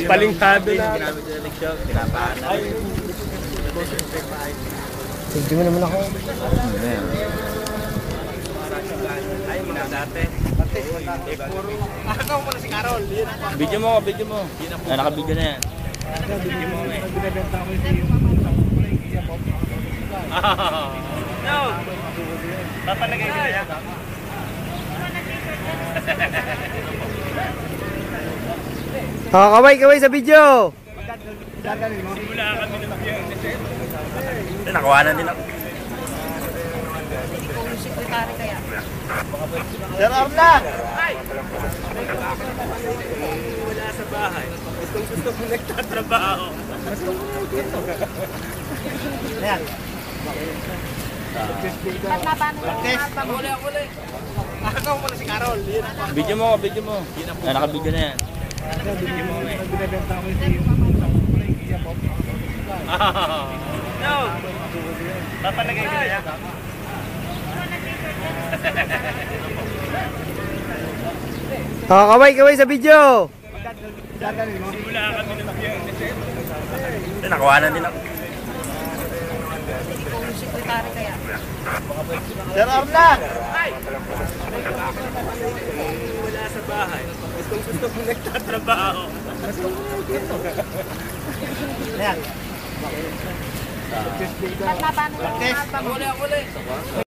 Palingkado na. Hindi mo naman ako. Video mo, video mo. Naka-video na yan. Video mo eh. No! Papalagay ko yan. Kaway sa video. Simula kami ng video. Nakuhanan din ako. Sekretary kaya. Sir Arna! Wala sa bahay. Gusto ko nagtatrabaho. Ayan. Ba't mabano yung Uli. Ako muna si Carol. Video mo, video mo. Naka-video na yan. Video mo eh. No! Papalagay ko yan. Kaway sa video. Simula kami ng video. Nakuhanan din ako. sekretary kaya. Sir Arna! Wala sa bahay. Gusto ko nagtatrabaho. Ayan. Ba't mabano yung